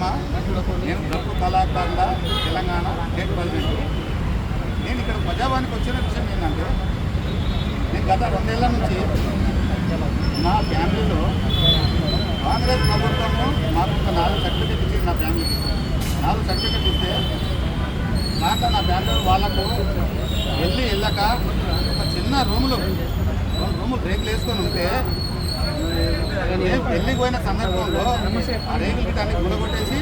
అమ్మ, నేను డప్పు కళాకారుల తెలంగాణ స్టేట్ ప్రెసిడెంట్. నేను ఇక్కడ ప్రజావానికి వచ్చిన విషయం ఏంటంటే, నేను గత 2 ఏళ్ల నుంచి నా ఫ్యామిలీలో కాంగ్రెస్ ప్రభుత్వము మాకు ఒక 4 సర్టిఫికెట్ ఇచ్చింది. నా ఫ్యామిలీకి 4 సర్టిఫికెట్ ఇస్తే దాంట్లో నా ఫ్యామిలీ వాళ్ళకు వెళ్ళక ఒక చిన్న రూములు రేకులు వేసుకొని ఉంటే, నేను పెళ్ళికి పోయిన సందర్భంలో ఆ రేకులకి దాన్ని గులగొట్టేసి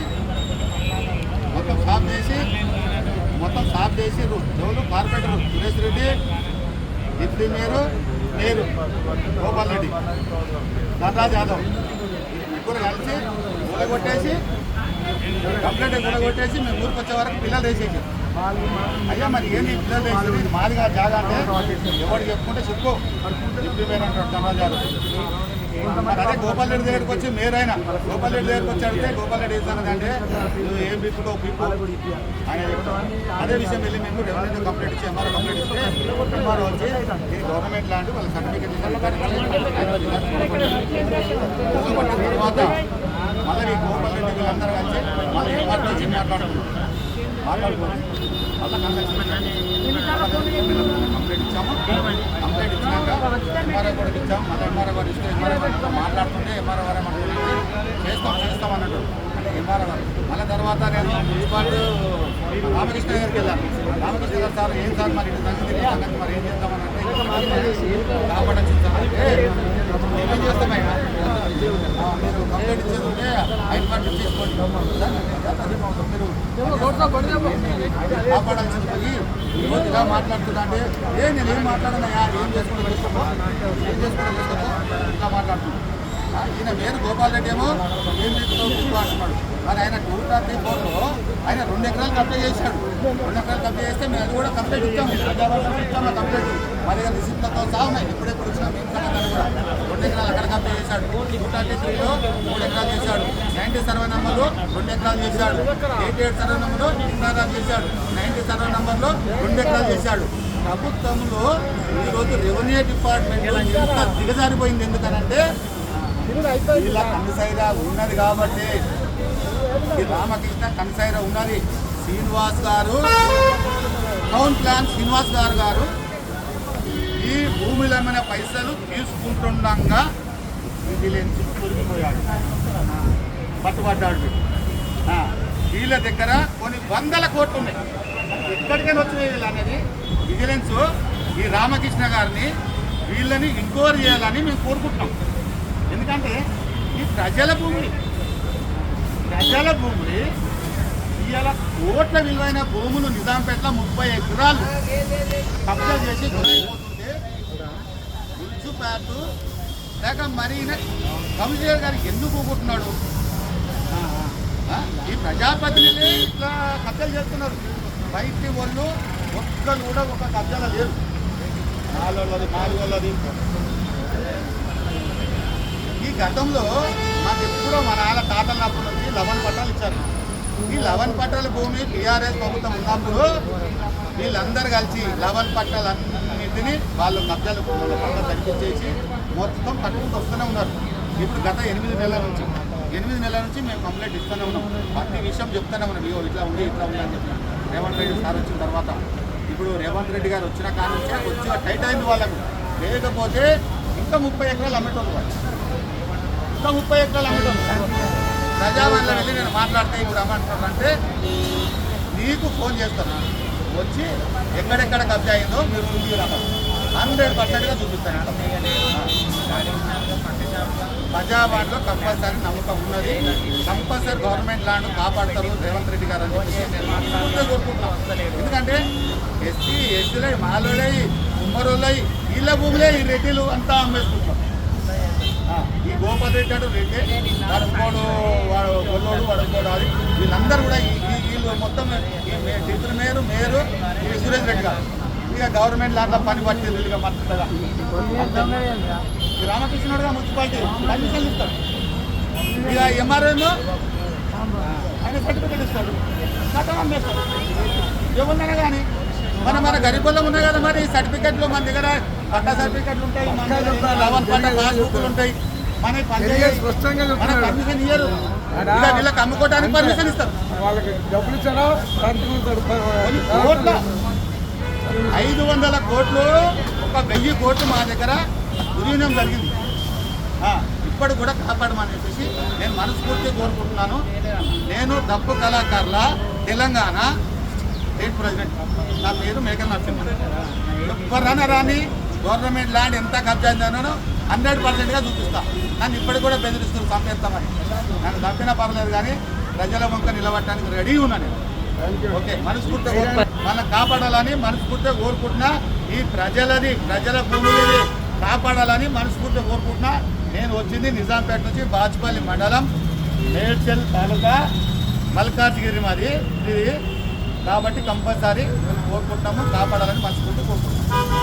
మొత్తం సాఫ్ చేసి ఎవరు corporator Suresh Reddy, deputy mayor Gopal Reddy, Dhanraj Yadav ముగ్గురు కలిసి గులగొట్టేసి కంప్లైంట్ గులగొట్టేసి మేము ఊరికి వచ్చే వరకు పిల్లలు వేసేసాం. అయ్యా మరి ఏంటి పిల్లలు వేసేది, ఇది మాదిగా జాగా అంటే ఎవరు చెప్పుకుంటే చెప్పు డిప్యూటీ మేయర్ అంటాడు ధనరాజ్ యాదవ్. మరి అదే గోపాల్ రెడ్డి దగ్గరికి వచ్చి మేయర్ అయినా గోపాల్ రెడ్డి దగ్గరికి వచ్చి అడిగితే గోపాల్ రెడ్డి ఏమన్నదంటే, నువ్వు ఏం పిప్పుకో పిప్పు ఆయన. అదే విషయం వెళ్ళి మేము రెవెన్యూ కంప్లైంట్ ఇచ్చి ఎంఆర్ఓ కంప్లైంట్ ఇస్తే ఎంఆర్ఓ వచ్చి ఇది గవర్నమెంట్ ల్యాండ్ వాళ్ళ సర్టిఫికేట్ ఇచ్చిన తర్వాత మళ్ళీ ఈ గోపాల్ రెడ్డి వీళ్ళందరూ కలిసి మళ్ళీ ఎంఆర్ఓ వచ్చి మాట్లాడుకుని మళ్ళీ కంప్లైంట్ ఇచ్చాము. కంప్లైంట్ ఇచ్చినాక ఎంఆర్ఓ కూడా ఇచ్చాము. మళ్ళీ ఎంఆర్ఓ గారు ఇస్తే ఎంఆర్ఓ గారితో మాట్లాడుతుంటే ఎంఆర్ఓ గారు ఏమంటారు, చేస్తాం అన్నట్టు. అంటే ఎంఆర్ఓ గారు మళ్ళీ తర్వాత నేను మున్సిపాలిటీ రామకృష్ణ గారికి వెళ్ళాను. రామకృష్ణ గారు సార్ ఏం సార్ మరి ఇటు సంగతి మరి ఏం చేస్తామని అంటే, కాపాడచ్చు అంటే ఏమేం చేస్తామైనా మీరు కంప్లైంట్ ఇచ్చేది ఉంటే ఐడి కార్డు చేసుకోండి సార్. మీరు కాపాడాల్సింది పోయి రోజుగా మాట్లాడుతున్నా అంటే, నేను ఏం మాట్లాడనయా, ఏం చేసుకుంటూ చేసుకోమో ఇంకా మాట్లాడుతున్నాను. ఈయన వేరు గోపాల్ రెడ్డి ఏమో ఏం తీసుకుంటూ అంటున్నాడు. మరి ఆయన 2034లో ఆయన 2 ఎకరాలు కబ్జా చేశాడు. 2 ఎకరాలు కబ్జా చేస్తే మేము అది కూడా కంప్లైంట్ ఇచ్చాము. ఇచ్చాము కంప్లైంట్ మా దగ్గర రిసిప్ట్లతో సహా ఉన్నాయి. ఎప్పుడెప్పుడు వచ్చినాం మేము సంగతి కూడా 2 ఎకరాలు అక్కడ కబ్జా చేశాడు. 233లో 3 ఎకరాలు చేశాడు. 90 సర్వే నెంబర్లో 2 ఎకరాలు చేశాడు. 88 సర్వే నెంబర్లో 2 ఎకరాలు చేశాడు. 90 సర్వే నెంబర్లో 2 ఎకరాలు చేశాడు. ప్రభుత్వంలో ఈరోజు రెవెన్యూ డిపార్ట్మెంట్ ఎంత దిగజారిపోయింది. ఎందుకనంటే ఇలా కన్సైరా ఉన్నది కాబట్టి, ఈ రామకృష్ణ కన్సైరా ఉన్నది. శ్రీనివాస్ గారు టౌన్ ప్లాన్ శ్రీనివాస్ గారు ఈ భూమిలో ఏమైనా పైసలు తీసుకుంటుండగా విజిలెన్స్ కూలిపోయాడు, పట్టుబడ్డాడు. వీళ్ళ దగ్గర కొన్ని 100 కోట్లు ఉన్నాయి. ఎక్కడికైనా వచ్చినాయి వీళ్ళు అనేది విజిలెన్స్ ఈ రామకృష్ణ గారిని వీళ్ళని ఎంక్వైరీ చేయాలని మేము కోరుకుంటున్నాం. ఎందుకంటే ఈ ప్రజల భూమి ఇవాళ కోట్ల విలువైన భూములు నిజాంపేటలో 30 ఎకరాలు కబ్జా చేసి గురైపోతుంటే గుజ్జుపేట లేక మరీన కమిషనర్ గారు ఎందుకు ఊకుంటున్నాడు? ఈ ప్రజాప్రతినిధులే ఇట్లా కబ్జాలు చేస్తున్నారు. బయటి వాళ్ళు ఒక్కరు కూడా ఒక కబ్జాలో లేరు. నాలుగోళ్ళది ఈ గతంలో మాకు ఎప్పుడో మా నాన్న తాతలప్పుడు నుంచి 11 పట్టాలు ఇచ్చారు. ఈ 11 పట్టాల భూమి టీఆర్ఎస్ ప్రభుత్వం ఉన్నప్పుడు వీళ్ళందరూ కలిసి 11 పట్టాలన్నింటినీ వాళ్ళు కబ్జాలు పట్టాలు తగ్గించేసి మొత్తం కట్టుకుంటూ వస్తూనే ఉన్నారు. ఇప్పుడు గత 8 నెలల నుంచి మేము కంప్లైంట్ ఇస్తూనే ఉన్నాం. ప్రతి విషయం చెప్తూనే ఉన్నాం. ఇట్లా ఉంది అని చెప్పినాం. రేవంత్ రెడ్డి సార్ వచ్చిన తర్వాత ఇప్పుడు రేవంత్ రెడ్డి గారు వచ్చిన కాడ నుంచే కొద్దిగా టైట్ అయింది వాళ్ళకు. లేకపోతే ఇంకా 30 ఎకరాలు అమ్మేటోళ్ళు వాళ్ళు. ఇంకా 30 ఎకరాలు అమ్మేటోళ్ళు. ప్రజావాణిలో వెళ్ళి నేను మాట్లాడితే ఇప్పుడు అమ్మంటారంటే, నీకు ఫోన్ చేస్తాను, వచ్చి ఎక్కడెక్కడ కబ్జా అయిందో మీరు చూపిరాను 100%గా చూపిస్తాను. ప్రజావాణిలో కంపల్సరీ నమ్మకం ఉన్నది. కంపల్సరీ గవర్నమెంట్ ల్యాండ్ కాపాడతారు రేవంత్ రెడ్డి గారు అని చెప్పేసి నేను కోరుకుంటున్నాను. ఎందుకంటే ఎస్సీలై మాలోలై ఉమ్మరోలై వీళ్ళ భూములే ఈ రెడ్డిలు అంతా అమ్మేసుకుంటాం. ఈ గోపాల్ రెడ్డి అటు రెడ్డి, వాడు వాడు గొల్లోడు, వాడు గోడు, అది వీళ్ళందరూ కూడా వీళ్ళు మొత్తం డిప్యూటీ మేయరు ఈ సురేష్ రెడ్డి గారు ఇక గవర్నమెంట్ ల్యాండ్లో పని పట్టింది. ఇక మద్దతుగా రామకృష్ణుడుగా మున్సిపాలిటీ పర్మిషన్ ఇస్తాడు. ఇక ఎంఆర్ఓ ఆయన సర్టిఫికేట్ ఇస్తాడు, చట్టం అమ్మేస్తాడు. ఏమున్నా కానీ మన గరీబుల్లో ఉన్నాయి కదా మరి సర్టిఫికెట్లు. మన దగ్గర పట్టా సర్టిఫికెట్లు ఉంటాయి, మన 11 పట్టా పాస్బుక్లు ఉంటాయి. మన పర్మిషన్ ఇయ్యరు. ఇక వీళ్ళకి అమ్ముకోవడానికి పర్మిషన్ ఇస్తారు. వాళ్ళకి డబ్బులు ఇచ్చారా 500 కోట్లు 1000 కోట్లు మా దగ్గర దుర్వినియోగం జరిగింది. ఇప్పటి కూడా కాపాడమని చెప్పేసి నేను మనస్ఫూర్తిగా కోరుకుంటున్నాను. నేను డప్పు కళాకారుల తెలంగాణ స్టేట్ ప్రెసిడెంట్. నా పేరు మేకల నరసింహ. ఎవరన్నా రాని గవర్నమెంట్ ల్యాండ్ ఎంత కబ్జా అయిందనో 100%గా చూపిస్తా. నన్ను ఇప్పటికి కూడా బెదిరిస్తారు చంపేస్తామని. నన్ను చంపినా పర్లేదు కానీ ప్రజల వంక నిలబడటానికి రెడీ ఉన్నాను. ఓకే, మనస్ఫూర్తిగా మనం కాపాడాలని మనస్ఫూర్తిగా కోరుకుంటున్నా. ఈ ప్రజల భూములని కాపాడాలని మనస్ఫూర్తిగా కోరుకుంటున్నా. నేను వచ్చింది నిజాంపేట నుంచి బాచుపల్లి మండలం మేడ్చల్ తాలూకా మల్కాజ్గిరి మాది ఇది. కాబట్టి కంపల్సరీ కోరుకుంటున్నాము, కాపాడాలని మనస్ఫూర్తిగా కోరుకుంటున్నాము.